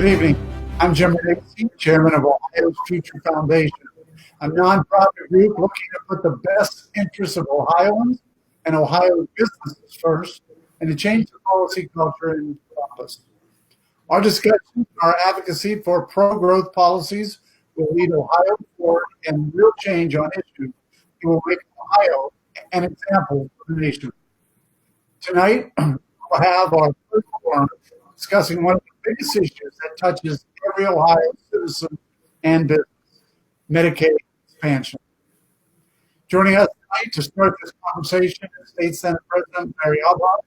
Good evening. I'm Jim Renacci, Chairman of Ohio's Future Foundation, a nonprofit group looking to put the best interests of Ohioans and Ohio businesses first and to change the policy culture in Columbus. Our discussion, our advocacy for pro-growth policies will lead Ohio forward and real change on issues that will make Ohio an example for the nation. Tonight, we'll have our first forum discussing one of the biggest issues that touches every Ohio citizen and business, Medicaid expansion. Joining us tonight to start this conversation is State Senate President Mary Obhof.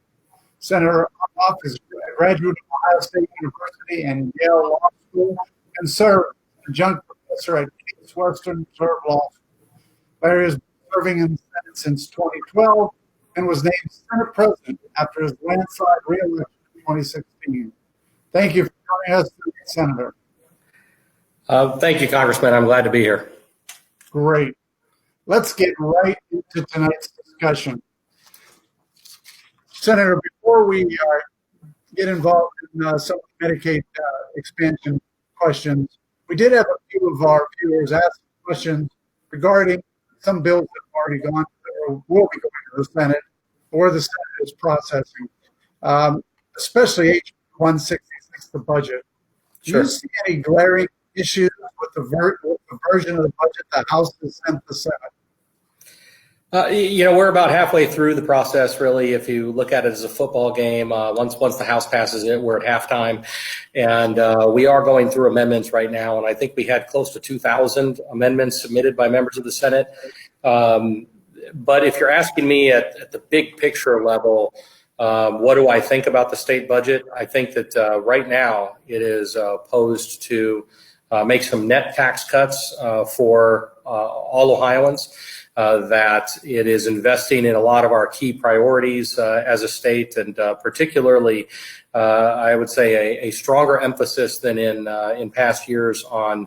Senator Obhof is a graduate of Ohio State University and Yale Law School and served as adjunct professor at Case Western Reserve Law School. Larry has been serving in the Senate since 2012 and was named Senate President after his landslide re-election in 2016. Thank you for joining us today, Senator. Thank you, Congressman. I'm glad to be here. Great. Let's get right into tonight's discussion. Senator, before we get involved in some Medicaid expansion questions, we did have a few of our viewers ask questions regarding some bills that have already gone or will be going to the Senate or the Senate is processing, especially H 166, the budget. Sure. Do you see any glaring issues with the version of the budget the House has sent the Senate? We're about halfway through the process, really. If you look at it as a football game, once the House passes it, we're at halftime, and we are going through amendments right now. And I think we had close to 2,000 amendments submitted by members of the Senate. But if you're asking me at the big picture level, what do I think about the state budget? I think that right now it is posed to make some net tax cuts for all Ohioans. That it is investing in a lot of our key priorities as a state, and particularly, I would say, a stronger emphasis than in past years on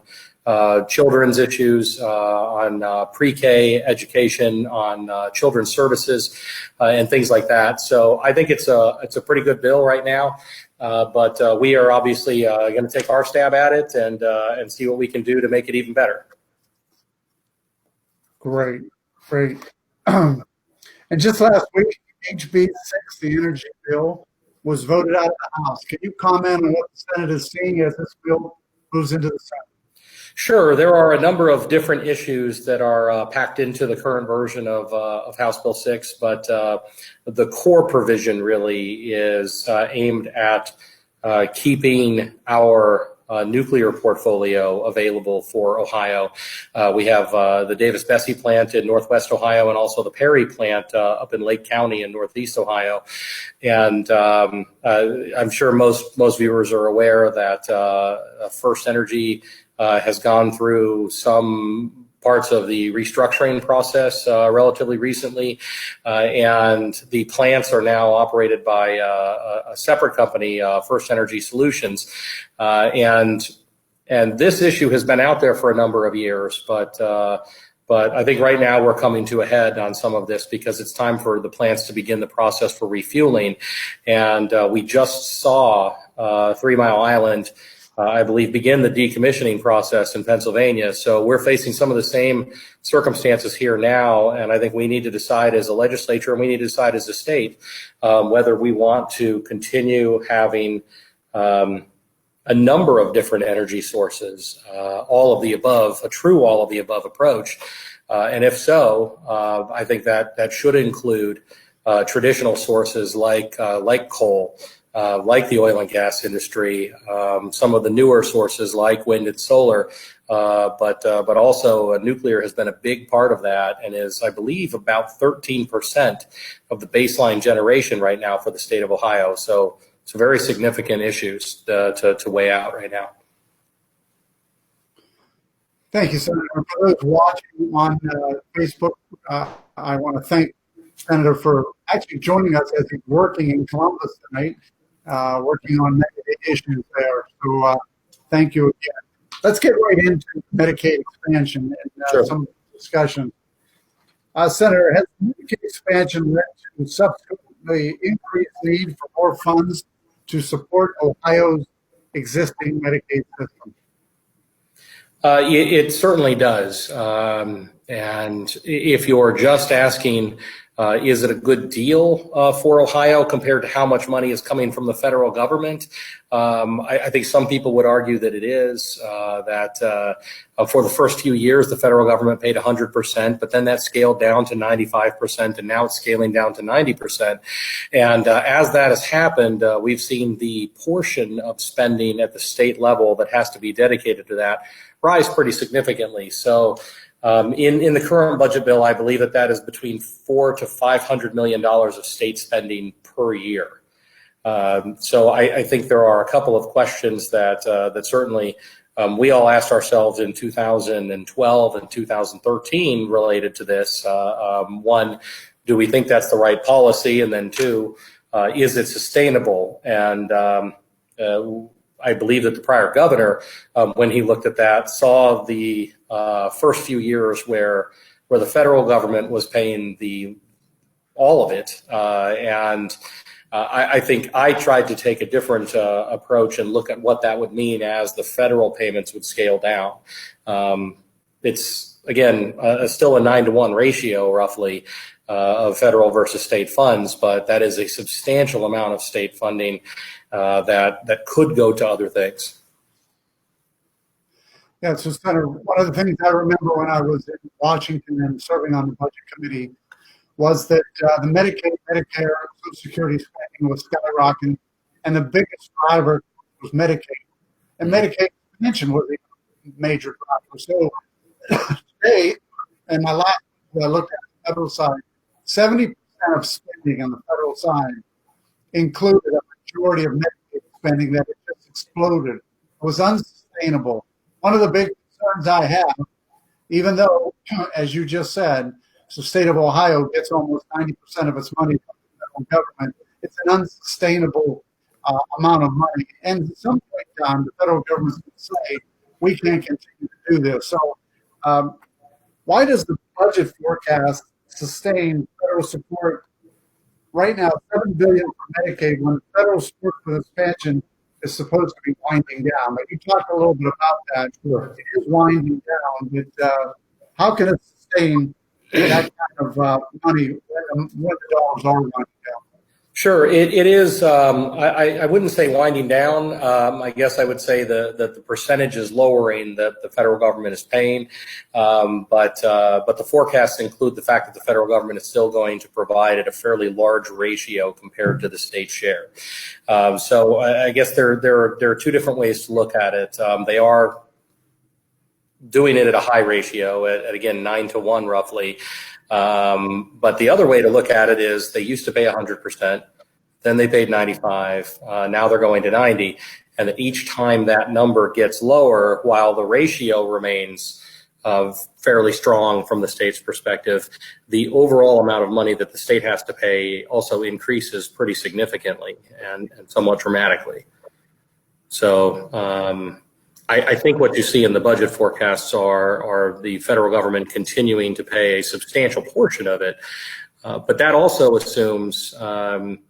children's issues, on pre-K education, on children's services, and things like that. So I think it's a pretty good bill right now. But we are obviously going to take our stab at it and see what we can do to make it even better. Great. And just last week, HB 6, the energy bill, was voted out of the House. Can you comment on what the Senate is seeing as this bill moves into the Senate? Sure. There are a number of different issues that are packed into the current version of House Bill 6, but the core provision really is aimed at keeping our nuclear portfolio available for Ohio. We have the Davis-Besse plant in Northwest Ohio and also the Perry plant up in Lake County in Northeast Ohio. And I'm sure most viewers are aware that First Energy has gone through some parts of the restructuring process relatively recently, and the plants are now operated by a separate company, First Energy Solutions, and this issue has been out there for a number of years, but I think right now we're coming to a head on some of this because it's time for the plants to begin the process for refueling, and we just saw 3 Mile Island, I believe, begin the decommissioning process in Pennsylvania. So we're facing some of the same circumstances here now, and I think we need to decide as a legislature and we need to decide as a state whether we want to continue having a number of different energy sources, all of the above, a true all of the above approach. And if so, I think that should include traditional sources like coal, like the oil and gas industry, some of the newer sources like wind and solar, but also nuclear has been a big part of that and is, I believe, about 13% of the baseline generation right now for the state of Ohio. So it's very significant issues to weigh out right now. Thank you, Senator. For those watching on Facebook, I want to thank Senator for actually joining us as he's working in Columbus tonight. Working on Medicaid issues there. So thank you again. Let's get right into Medicaid expansion and some discussion. Senator, has Medicaid expansion led to subsequently increased need for more funds to support Ohio's existing Medicaid system? It certainly does. And if you're just asking, is it a good deal for Ohio compared to how much money is coming from the federal government? I think some people would argue that it is, that for the first few years, the federal government paid 100%, but then that scaled down to 95%, and now it's scaling down to 90%. And as that has happened, we've seen the portion of spending at the state level that has to be dedicated to that rise pretty significantly. So in the current budget bill, I believe that is between $400 to $500 million of state spending per year. So I think there are a couple of questions that certainly we all asked ourselves in 2012 and 2013 related to this. One, do we think that's the right policy? And then two, is it sustainable? And I believe that the prior governor, when he looked at that, saw the first few years where the federal government was paying all of it, and I think I tried to take a different approach and look at what that would mean as the federal payments would scale down. It's again still a 9-to-1 ratio roughly of federal versus state funds, but that is a substantial amount of state funding that could go to other things. Yeah, it's just kind of one of the things I remember when I was in Washington and serving on the budget committee was that the Medicaid, Medicare, Social Security spending was skyrocketing, and the biggest driver was Medicaid. And Medicaid expansion was a major driver. So today, and my last, I looked at the federal side, 70% of spending on the federal side included a majority of Medicaid spending that had just exploded. It was unsustainable. One of the big concerns I have, even though, as you just said, the state of Ohio gets almost 90% of its money from the federal government, it's an unsustainable amount of money. And at some point in time, the federal government's going to say, we can't continue to do this. So why does the budget forecast sustain federal support right now, $7 billion for Medicaid, when federal support for expansion is supposed to be winding down? But you talked a little bit about that. Sure. It is winding down, but how can it sustain that kind of money when the dollars are winding down? Sure, it is. I wouldn't say winding down. I guess I would say that the percentage is lowering that the federal government is paying, but the forecasts include the fact that the federal government is still going to provide at a fairly large ratio compared to the state share. So I guess there are two different ways to look at it. They are doing it at a high ratio, at again 9-to-1 roughly. But the other way to look at it is they used to pay 100%, then they paid 95, now they're going to 90, and that each time that number gets lower, while the ratio remains fairly strong from the state's perspective, the overall amount of money that the state has to pay also increases pretty significantly and somewhat dramatically. So I think what you see in the budget forecasts are the federal government continuing to pay a substantial portion of it. But that also assumes, and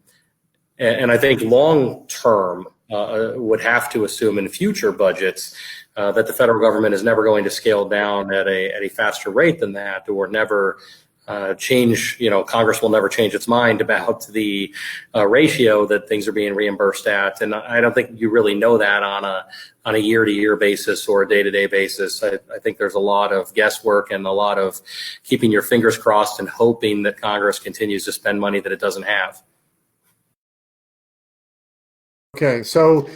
I think long term would have to assume in future budgets that the federal government is never going to scale down at a faster rate than that, or never change, Congress will never change its mind about the ratio that things are being reimbursed at. And I don't think you really know that on a year-to-year basis or a day-to-day basis. I think there's a lot of guesswork and a lot of keeping your fingers crossed and hoping that Congress continues to spend money that it doesn't have. Okay, so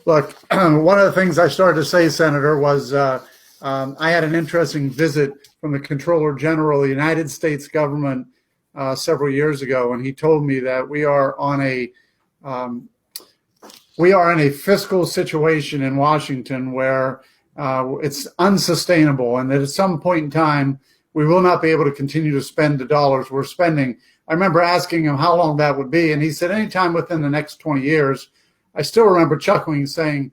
look, one of the things I started to say, Senator, was I had an interesting visit from the Comptroller General of the United States government several years ago, and he told me that we are in a fiscal situation in Washington where it's unsustainable, and that at some point in time we will not be able to continue to spend the dollars we're spending. I remember asking him how long that would be, and he said anytime within the next 20 years. I still remember chuckling and saying,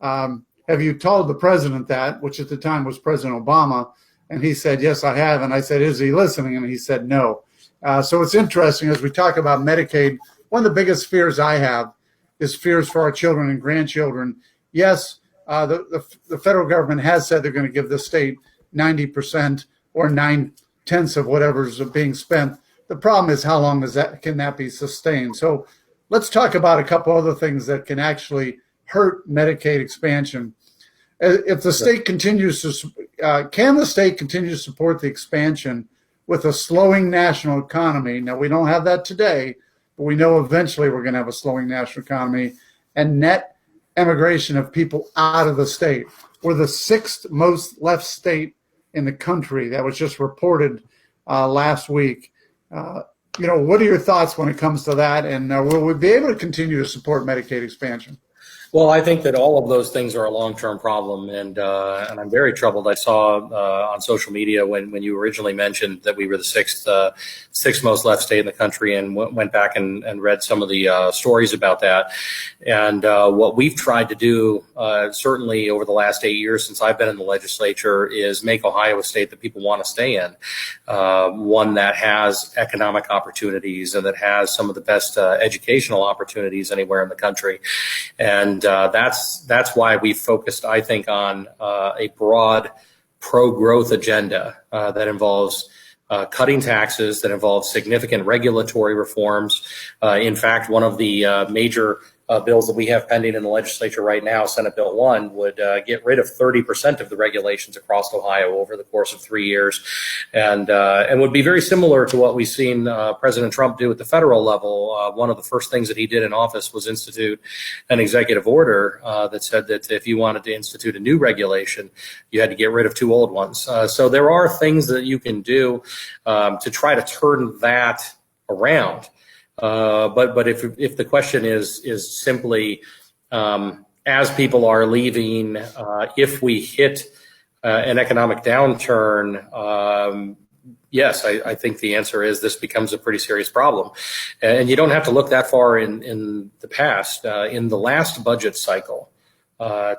have you told the president that, which at the time was President Obama? And he said, yes, I have. And I said, is he listening? And he said, no. So it's interesting as we talk about Medicaid, one of the biggest fears I have is fears for our children and grandchildren yes, the federal government has said they're going to give the state 90% or 9/10 of whatever's being spent. The problem is how long can that be sustained? So let's talk about a couple other things that can actually hurt Medicaid expansion. If the state continues to, can the state continue to support the expansion with a slowing national economy? Now, we don't have that today, but we know eventually we're going to have a slowing national economy and net emigration of people out of the state. We're the sixth most left state in the country. That was just reported last week. What are your thoughts when it comes to that? And will we be able to continue to support Medicaid expansion? Well, I think that all of those things are a long-term problem, and I'm very troubled. I saw on social media when you originally mentioned that we were the sixth most left state in the country, and went back and read some of the stories about that. And what we've tried to do, certainly over the last 8 years since I've been in the legislature, is make Ohio a state that people want to stay in, one that has economic opportunities and that has some of the best educational opportunities anywhere in the country. And that's why we focused, I think, on a broad pro-growth agenda that involves cutting taxes, that involves significant regulatory reforms. In fact, one of the major bills that we have pending in the legislature right now, Senate Bill 1, would get rid of 30% of the regulations across Ohio over the course of 3 years, and would be very similar to what we've seen President Trump do at the federal level. One of the first things that he did in office was institute an executive order that said that if you wanted to institute a new regulation, you had to get rid of 2 old ones. So there are things that you can do to try to turn that around. But if the question is simply as people are leaving, if we hit an economic downturn, yes, I think the answer is this becomes a pretty serious problem. And you don't have to look that far in the past. In the last budget cycle,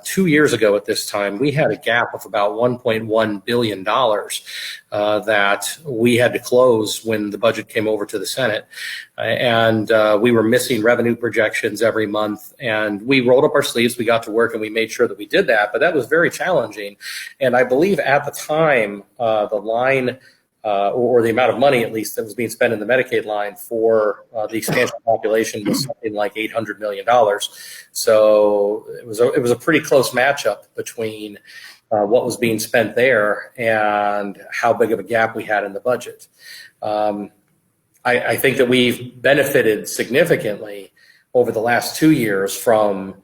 2 years ago at this time, we had a gap of about $1.1 billion that we had to close when the budget came over to the Senate. And we were missing revenue projections every month. And we rolled up our sleeves, we got to work, and we made sure that we did that. But that was very challenging. And I believe at the time, the line or the amount of money, at least, that was being spent in the Medicaid line for the expansion population was something like $800 million. So it was a pretty close matchup between what was being spent there and how big of a gap we had in the budget. I think that we've benefited significantly over the last 2 years from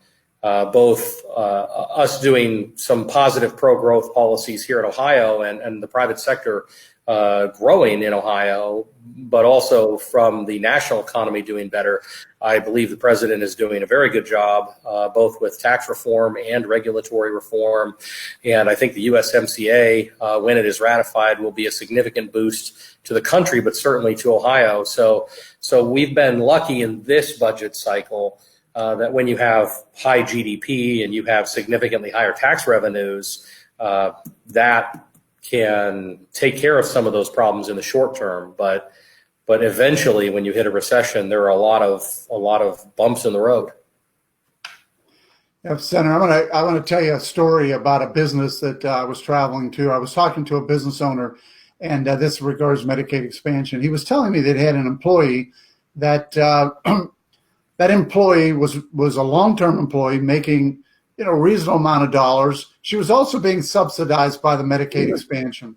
both us doing some positive pro-growth policies here in Ohio and the private sector growing in Ohio, but also from the national economy doing better. I believe the president is doing a very good job, both with tax reform and regulatory reform. And I think the USMCA, when it is ratified, will be a significant boost to the country, but certainly to Ohio. So we've been lucky in this budget cycle that when you have high GDP and you have significantly higher tax revenues, that can take care of some of those problems in the short term, but eventually, when you hit a recession, there are a lot of bumps in the road. Yeah, Senator, I want to tell you a story about a business that I was traveling to. I was talking to a business owner, and this regards Medicaid expansion. He was telling me that he had an employee that that employee was a long-term employee making a reasonable amount of dollars. She was also being subsidized by the Medicaid expansion.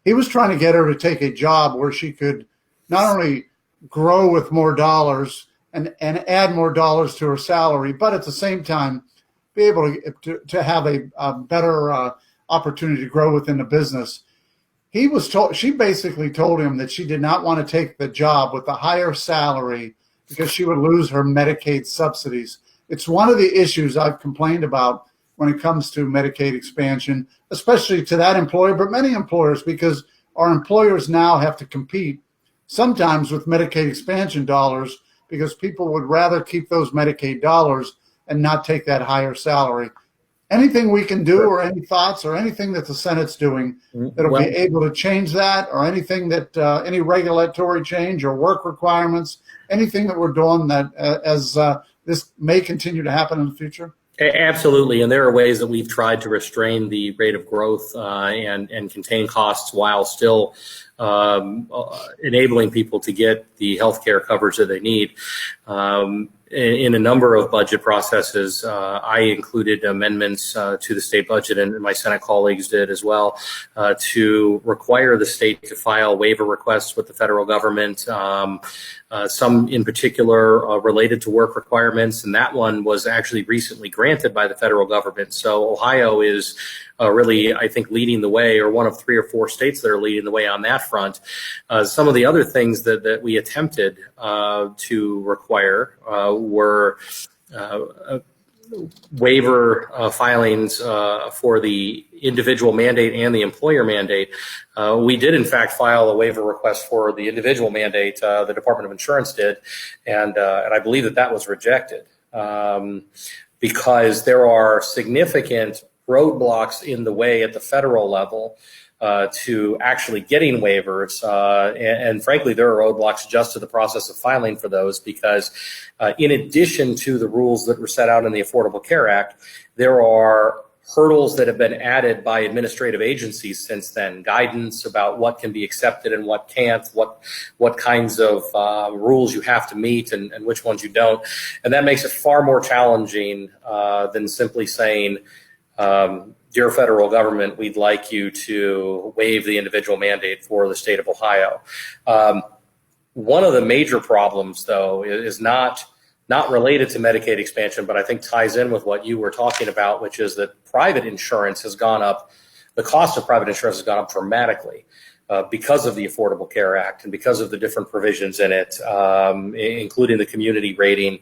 He was trying to get her to take a job where she could not only grow with more dollars and add more dollars to her salary, but at the same time be able to have a better opportunity to grow within the business. She basically told him that she did not want to take the job with the higher salary because she would lose her Medicaid subsidies. It's one of the issues I've complained about when it comes to Medicaid expansion, especially to that employer, but many employers, because our employers now have to compete sometimes with Medicaid expansion dollars because people would rather keep those Medicaid dollars and not take that higher salary. Anything we can do, or any thoughts, or anything that the Senate's doing that'll be able to change that, or anything that any regulatory change or work requirements, anything that we're doing that as this may continue to happen in the future? Absolutely, and there are ways that we've tried to restrain the rate of growth and contain costs while still enabling people to get the healthcare coverage that they need. In a number of budget processes, I included amendments to the state budget, and my Senate colleagues did as well, to require the state to file waiver requests with the federal government, some in particular related to work requirements, and that one was actually recently granted by the federal government. So Ohio is really, I think, leading the way, or one of 3 or 4 states that are leading the way on that front. Some of the other things that we attempted to require were waiver filings for the individual mandate and the employer mandate. We did, in fact, file a waiver request for the individual mandate. The Department of Insurance did, and I believe that was rejected because there are significant roadblocks in the way at the federal level to actually getting waivers. And frankly, there are roadblocks just to the process of filing for those because in addition to the rules that were set out in the Affordable Care Act, there are hurdles that have been added by administrative agencies since then, guidance about what can be accepted and what can't, what kinds of rules you have to meet and which ones you don't. And that makes it far more challenging than simply saying, dear federal government, we'd like you to waive the individual mandate for the state of Ohio. One of the major problems, though, is not related to Medicaid expansion, but I think ties in with what you were talking about, which is that private insurance has gone up. The cost of private insurance has gone up dramatically because of the Affordable Care Act and because of the different provisions in it, including the community rating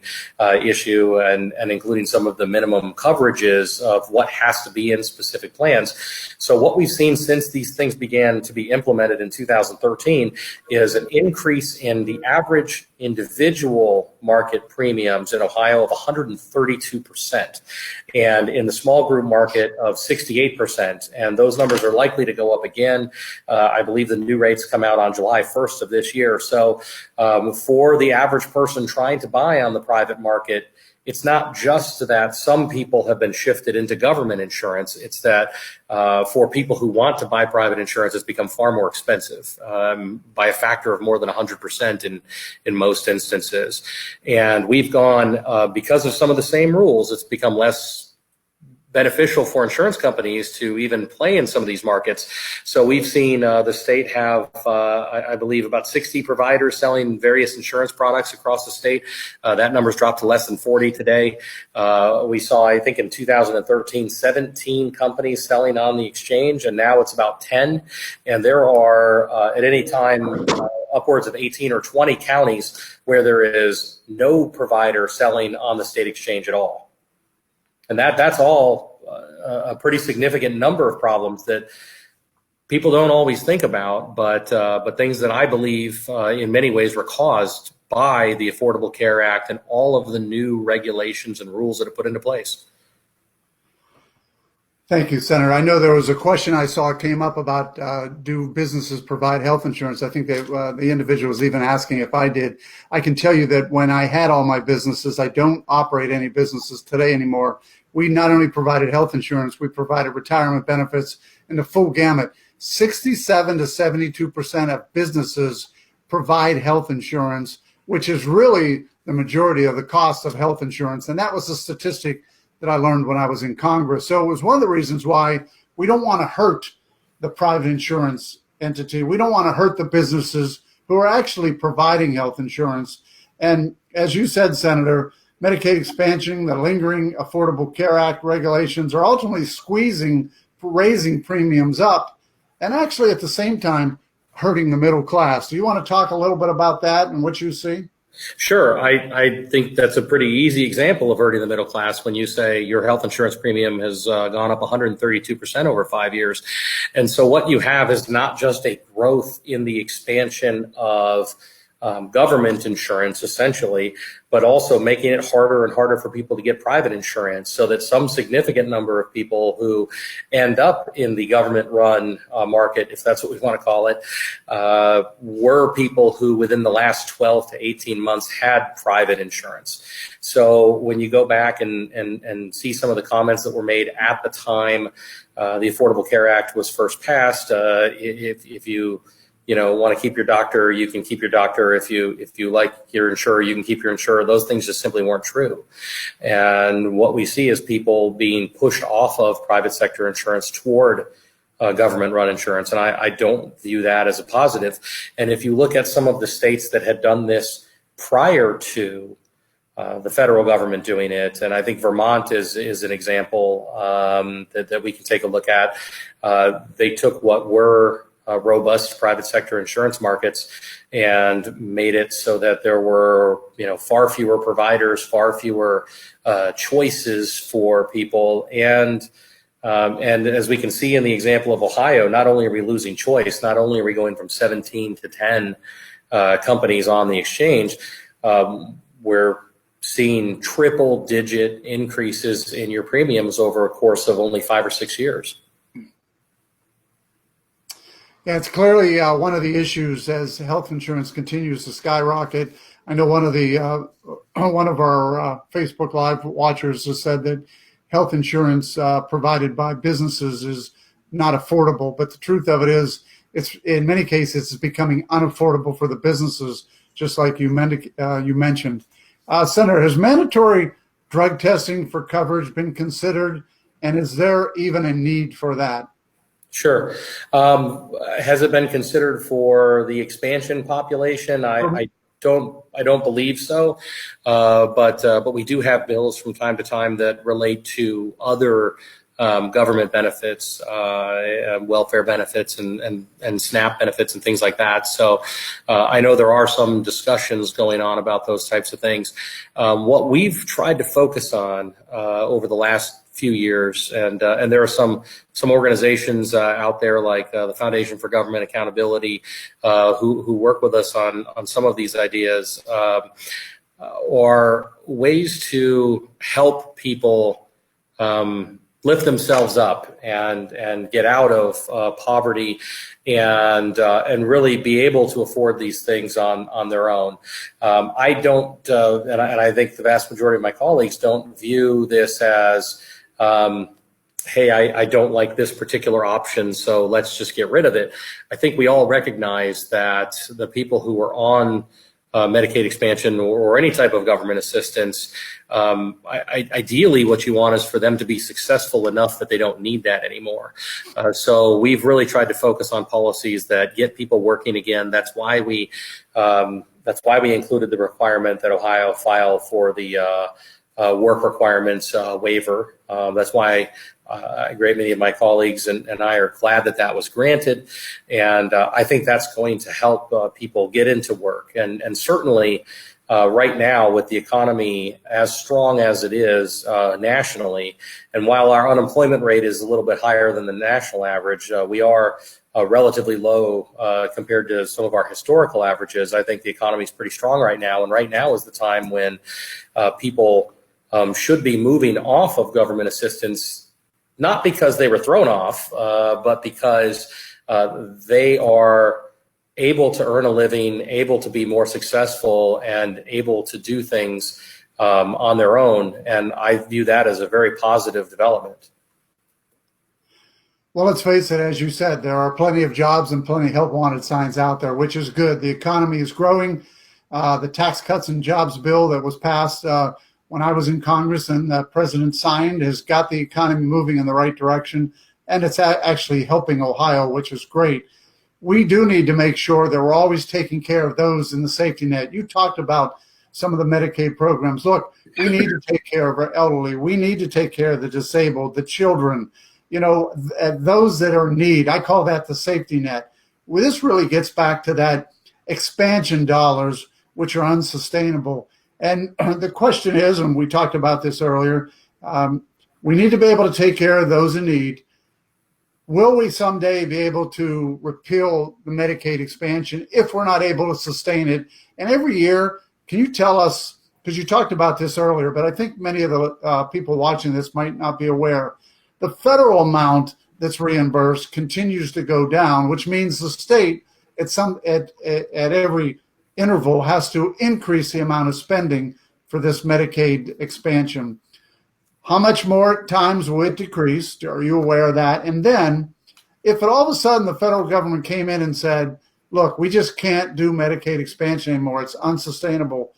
issue and including some of the minimum coverages of what has to be in specific plans. So what we've seen since these things began to be implemented in 2013 is an increase in the average individual market premiums in Ohio of 132%, and in the small group market of 68%. And those numbers are likely to go up again. I believe the new rates come out on July 1st of this year. So for the average person trying to buy on the private market, it's not just that some people have been shifted into government insurance. It's that for people who want to buy private insurance, it's become far more expensive by a factor of more than 100% in most instances. And we've gone, because of some of the same rules, it's become less beneficial for insurance companies to even play in some of these markets. So we've seen the state have, I believe, about 60 providers selling various insurance products across the state. That number's dropped to less than 40 today. We saw, I think, in 2013, 17 companies selling on the exchange, and now it's about 10. And there are, at any time, upwards of 18 or 20 counties where there is no provider selling on the state exchange at all. And that's all a pretty significant number of problems that people don't always think about, but things that I believe in many ways were caused by the Affordable Care Act and all of the new regulations and rules that are put into place. Thank you, Senator. I know there was a question I saw came up about do businesses provide health insurance? I think that the individual was even asking if I did. I can tell you that when I had all my businesses, I don't operate any businesses today anymore. We not only provided health insurance, we provided retirement benefits and the full gamut. 67 to 72% of businesses provide health insurance, which is really the majority of the cost of health insurance. And that was a statistic that I learned when I was in Congress. So it was one of the reasons why we don't want to hurt the private insurance entity. We don't want to hurt the businesses who are actually providing health insurance. And as you said, Senator, Medicaid expansion, the lingering Affordable Care Act regulations are ultimately raising premiums up and actually at the same time hurting the middle class. Do you want to talk a little bit about that and what you see? Sure. I think that's a pretty easy example of hurting the middle class when you say your health insurance premium has gone up 132% over 5 years. And so what you have is not just a growth in the expansion of government insurance, essentially, but also making it harder and harder for people to get private insurance, so that some significant number of people who end up in the government-run market, if that's what we want to call it, were people who within the last 12 to 18 months had private insurance. So when you go back and see some of the comments that were made at the time the Affordable Care Act was first passed, if you want to keep your doctor, you can keep your doctor. If you like your insurer, you can keep your insurer. Those things just simply weren't true. And what we see is people being pushed off of private sector insurance toward government-run insurance. And I don't view that as a positive. And if you look at some of the states that had done this prior to the federal government doing it, and I think Vermont is an example that we can take a look at. They took what were robust private sector insurance markets and made it so that there were, far fewer providers, far fewer choices for people. And as we can see in the example of Ohio, not only are we losing choice, not only are we going from 17 to 10 companies on the exchange, we're seeing triple digit increases in your premiums over a course of only 5 or 6 years. Yeah, it's clearly one of the issues as health insurance continues to skyrocket. I know one of our Facebook Live watchers has said that health insurance provided by businesses is not affordable, but the truth of it is, it's in many cases it's becoming unaffordable for the businesses, just like you mentioned. Senator, has mandatory drug testing for coverage been considered, and is there even a need for that? Sure. Has it been considered for the expansion population? I don't believe so. But we do have bills from time to time that relate to other government benefits, welfare benefits, and SNAP benefits and things like that. So I know there are some discussions going on about those types of things. What we've tried to focus on over the last few years, and there are some organizations out there like the Foundation for Government Accountability who work with us on some of these ideas, are ways to help people lift themselves up and get out of poverty and really be able to afford these things on their own. I don't, and I think the vast majority of my colleagues don't view this as, hey, I don't like this particular option, so let's just get rid of it. I think we all recognize that the people who are on Medicaid expansion or any type of government assistance, ideally what you want is for them to be successful enough that they don't need that anymore. So we've really tried to focus on policies that get people working again. That's why we included the requirement that Ohio file for the work requirements waiver. That's why a great many of my colleagues and I are glad that was granted. And I think that's going to help people get into work. And certainly right now with the economy as strong as it is nationally, and while our unemployment rate is a little bit higher than the national average, we are relatively low compared to some of our historical averages. I think the economy is pretty strong right now. And right now is the time when people should be moving off of government assistance, not because they were thrown off, but because they are able to earn a living, able to be more successful, and able to do things on their own. And I view that as a very positive development. Well, let's face it, as you said, there are plenty of jobs and plenty of help wanted signs out there, which is good. The economy is growing. The Tax Cuts and Jobs bill that was passed when I was in Congress and the president signed has got the economy moving in the right direction, and it's actually helping Ohio, which is great. We do need to make sure that we're always taking care of those in the safety net. You talked about some of the Medicaid programs. Look, we need to take care of our elderly. We need to take care of the disabled, the children, those that are in need. I call that the safety net. Well, this really gets back to that expansion dollars, which are unsustainable. And the question is, and we talked about this earlier, we need to be able to take care of those in need. will we someday be able to repeal the Medicaid expansion if we're not able to sustain it? And every year, can you tell us, because you talked about this earlier, but I think many of the people watching this might not be aware, the federal amount that's reimbursed continues to go down, which means the state at every interval has to increase the amount of spending for this Medicaid expansion. How much more times will it decrease? Are you aware of that? And then if all of a sudden the federal government came in and said, look, we just can't do Medicaid expansion anymore, it's unsustainable,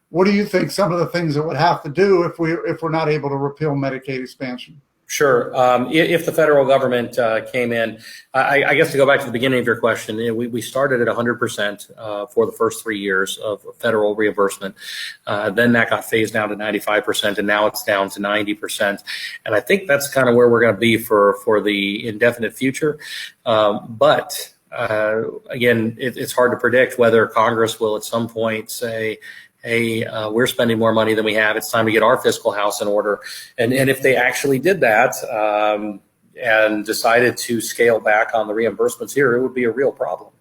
what do you think some of the things that would have to do if we're not able to repeal Medicaid expansion? Sure. If the federal government came in, I guess to go back to the beginning of your question, we started at 100% for the first 3 years of federal reimbursement. Then that got phased down to 95%, and now it's down to 90%. And I think that's kind of where we're going to be for the indefinite future. But again, it's hard to predict whether Congress will at some point say, hey, we're spending more money than we have. It's time to get our fiscal house in order. And if they actually did that and decided to scale back on the reimbursements here, it would be a real problem.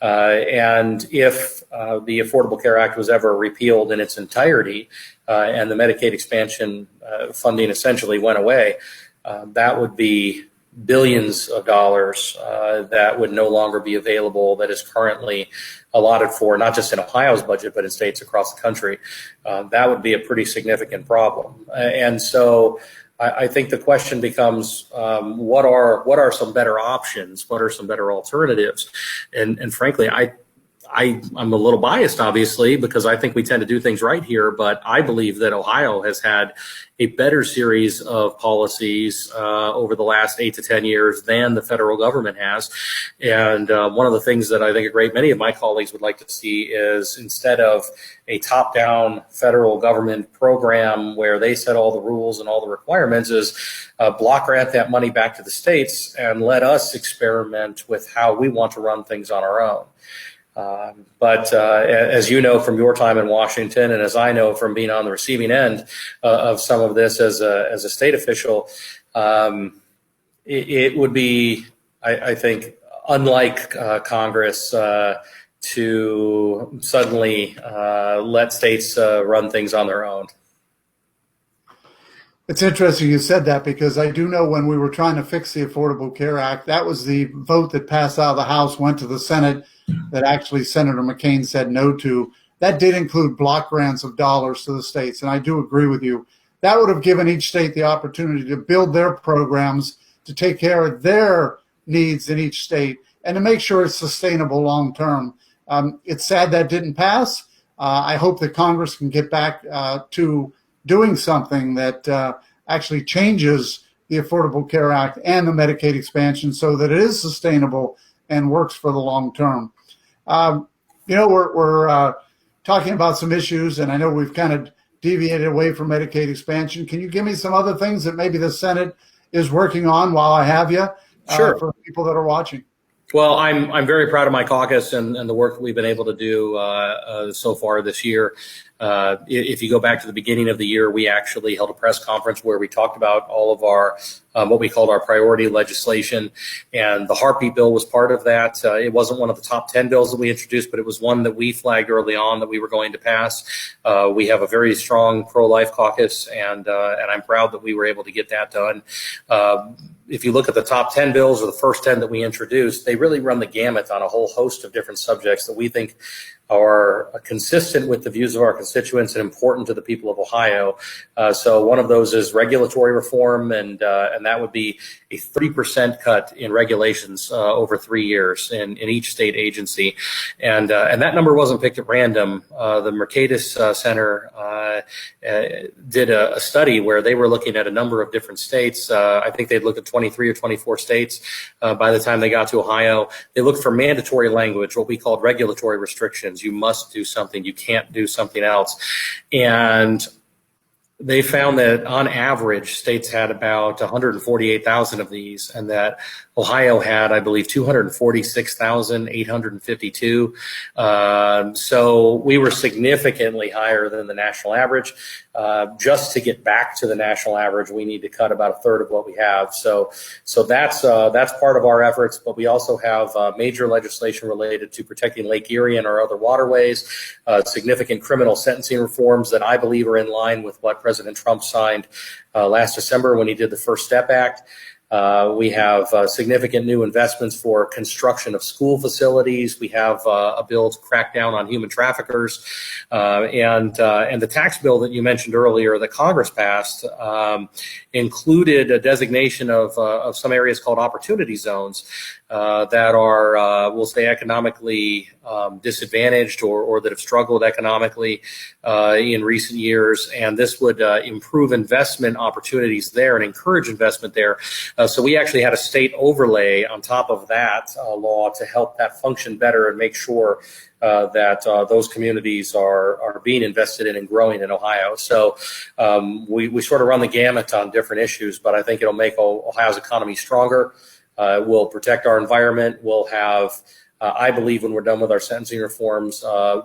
And if the Affordable Care Act was ever repealed in its entirety and the Medicaid expansion funding essentially went away, that would be billions of dollars that would no longer be available that is currently allotted for not just in Ohio's budget, but in states across the country. That would be a pretty significant problem. And so I think the question becomes, what are some better options? What are some better alternatives? And frankly, I'm a little biased, obviously, because I think we tend to do things right here, but I believe that Ohio has had a better series of policies over the last 8 to 10 years than the federal government has. And one of the things that I think a great many of my colleagues would like to see is, instead of a top-down federal government program where they set all the rules and all the requirements, is block grant that money back to the states and let us experiment with how we want to run things on our own. But as you know from your time in Washington, and as I know from being on the receiving end of some of this as a state official, it would be, I think, unlike Congress to suddenly let states run things on their own. It's interesting you said that, because I do know when we were trying to fix the Affordable Care Act, that was the vote that passed out of the House, went to the Senate, that actually Senator McCain said no to. That did include block grants of dollars to the states. And I do agree with you. That would have given each state the opportunity to build their programs, to take care of their needs in each state, and to make sure it's sustainable long term. It's sad that didn't pass. I hope that Congress can get back to doing something that actually changes the Affordable Care Act and the Medicaid expansion so that it is sustainable and works for the long term. We're talking about some issues, and I know we've kind of deviated away from Medicaid expansion. Can you give me some other things that maybe the Senate is working on while I have you? Sure. For people that are watching. Well, I'm very proud of my caucus and the work that we've been able to do so far this year. If you go back to the beginning of the year, we actually held a press conference where we talked about all of our what we called our priority legislation, and the heartbeat bill was part of that. It wasn't one of the top 10 bills that we introduced, but it was one that we flagged early on that we were going to pass. We have a very strong pro-life caucus, and I'm proud that we were able to get that done. If you look at the top 10 bills or the first 10 that we introduced, they really run the gamut on a whole host of different subjects that we think are consistent with the views of our constituents and important to the people of Ohio. So one of those is regulatory reform, and that would be a 30% cut in regulations over 3 years in each state agency. And that number wasn't picked at random. The Mercatus Center did a study where they were looking at a number of different states. I think they'd looked at 23 or 24 states by the time they got to Ohio. They looked for mandatory language, what we called regulatory restrictions. You must do something. You can't do something else. And they found that on average, states had about 148,000 of these, and that Ohio had, I believe, 246,852. So we were significantly higher than the national average. Just to get back to the national average, we need to cut about a third of what we have. So that's part of our efforts. But we also have major legislation related to protecting Lake Erie and our other waterways, significant criminal sentencing reforms that I believe are in line with what President Trump signed last December when he did the First Step Act. We have significant new investments for construction of school facilities. We have a bill to crack down on human traffickers, and the tax bill that you mentioned earlier that Congress passed included a designation of some areas called opportunity zones that are, we'll say, economically disadvantaged or that have struggled economically in recent years, and this would improve investment opportunities there and encourage investment there. So we actually had a state overlay on top of that law to help that function better and make sure that those communities are being invested in and growing in Ohio. So we sort of run the gamut on different issues, but I think it'll make Ohio's economy stronger. We'll protect our environment. We'll have, I believe, when we're done with our sentencing reforms,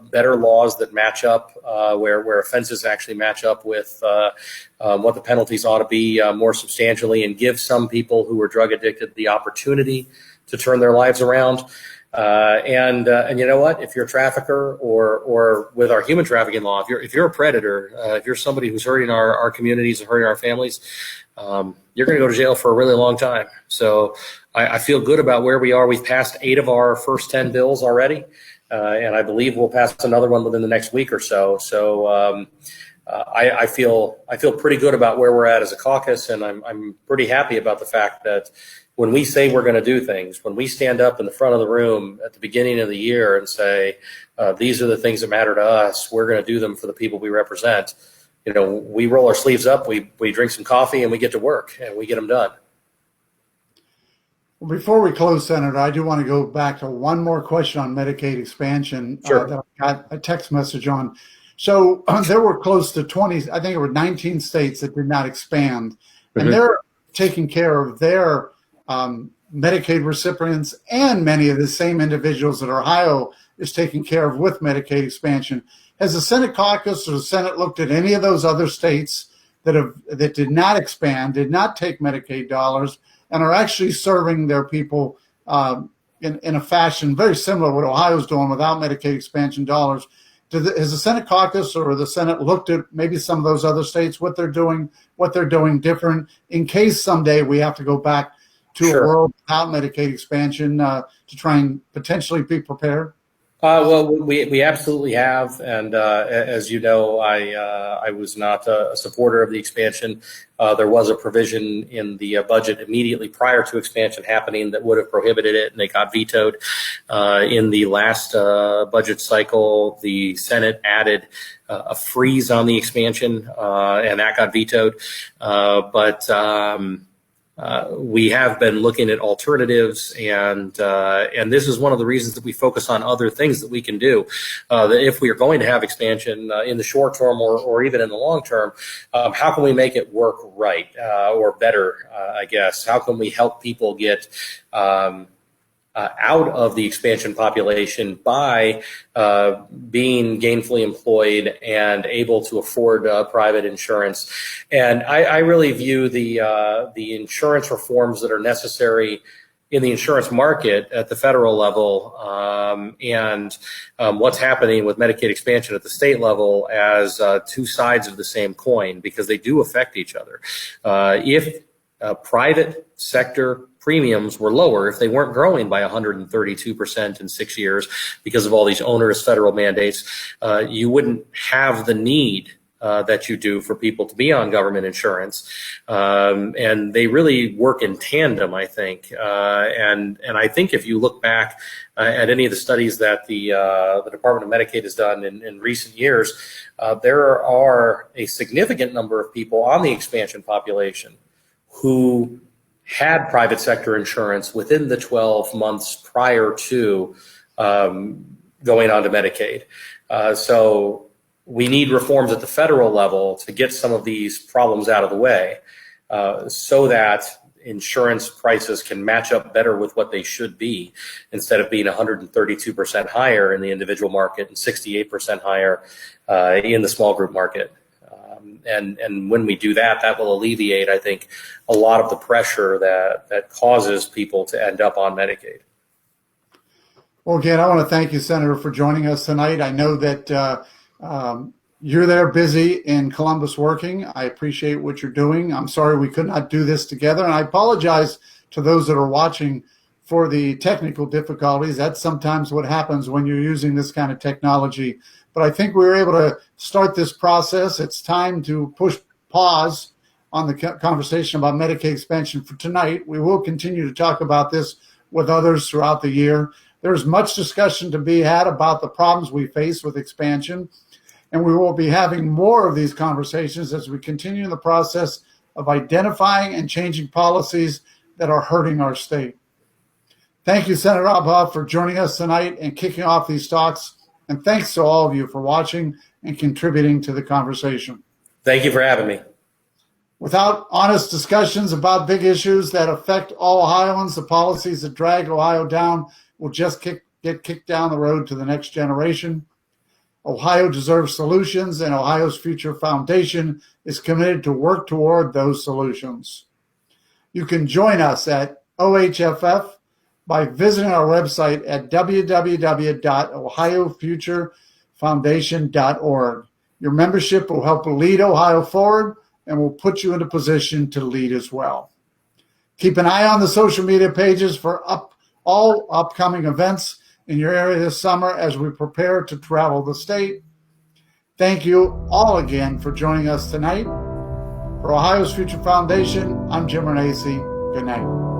better laws that match up, where offenses actually match up with what the penalties ought to be more substantially, and give some people who are drug addicted the opportunity to turn their lives around. And you know what? If you're a trafficker or with our human trafficking law, if you're a predator, if you're somebody who's hurting our communities and hurting our families, you're going to go to jail for a really long time. So I feel good about where we are. We've passed 8 of our first 10 bills already, and I believe we'll pass another one within the next week or so. So I feel pretty good about where we're at as a caucus, and I'm pretty happy about the fact that when we say we're going to do things, when we stand up in the front of the room at the beginning of the year and say, these are the things that matter to us, we're going to do them for the people we represent. You know, we roll our sleeves up, we drink some coffee, and we get to work, and we get them done. Well, before we close, Senator, I do want to go back to one more question on Medicaid expansion. Sure. That I got a text message on. So there were close to 20, I think it were 19 states that did not expand, and they're taking care of their Medicaid recipients and many of the same individuals that Ohio is taking care of with Medicaid expansion. Has the Senate caucus or the Senate looked at any of those other states that did not expand, did not take Medicaid dollars, and are actually serving their people in a fashion very similar to what Ohio's doing without Medicaid expansion dollars? Has the Senate caucus or the Senate looked at maybe some of those other states, what they're doing different, in case someday we have to go back to a world without Medicaid expansion to try and potentially be prepared? Well, we absolutely have, and as you know, I was not a supporter of the expansion. There was a provision in the budget immediately prior to expansion happening that would have prohibited it, and it got vetoed. In the last budget cycle, the Senate added a freeze on the expansion, and that got vetoed. But we have been looking at alternatives, and this is one of the reasons that we focus on other things that we can do. That if we are going to have expansion in the short term or even in the long term, how can we make it work right or better, I guess? How can we help people get out of the expansion population by being gainfully employed and able to afford private insurance? And I really view the insurance reforms that are necessary in the insurance market at the federal level and what's happening with Medicaid expansion at the state level as two sides of the same coin, because they do affect each other. If private sector premiums were lower, if they weren't growing by 132% in 6 years because of all these onerous federal mandates, you wouldn't have the need that you do for people to be on government insurance. And they really work in tandem, I think. And I think if you look back at any of the studies that the Department of Medicaid has done in recent years, there are a significant number of people on the expansion population who had private sector insurance within the 12 months prior to going on to Medicaid. So we need reforms at the federal level to get some of these problems out of the way so that insurance prices can match up better with what they should be, instead of being 132% higher in the individual market and 68% higher in the small group market. And when we do that, that will alleviate, I think, a lot of the pressure that causes people to end up on Medicaid. Well, again, I want to thank you, Senator, for joining us tonight. I know that you're there busy in Columbus working. I appreciate what you're doing. I'm sorry we could not do this together. And I apologize to those that are watching for the technical difficulties. That's sometimes what happens when you're using this kind of technology. But I think we were able to start this process. It's time to push pause on the conversation about Medicaid expansion for tonight. We will continue to talk about this with others throughout the year. There's much discussion to be had about the problems we face with expansion, and we will be having more of these conversations as we continue the process of identifying and changing policies that are hurting our state. Thank you, Senator Obhof, for joining us tonight and kicking off these talks, and thanks to all of you for watching and contributing to the conversation. Thank you for having me. Without honest discussions about big issues that affect all Ohioans, the policies that drag Ohio down will just get kicked down the road to the next generation. Ohio deserves solutions, and Ohio's Future Foundation is committed to work toward those solutions. You can join us at OHFF by visiting our website at www.ohiofuturefoundation.org. Your membership will help lead Ohio forward and will put you in a position to lead as well. Keep an eye on the social media pages for all upcoming events in your area this summer as we prepare to travel the state. Thank you all again for joining us tonight. For Ohio's Future Foundation, I'm Jim Renacci. Good night.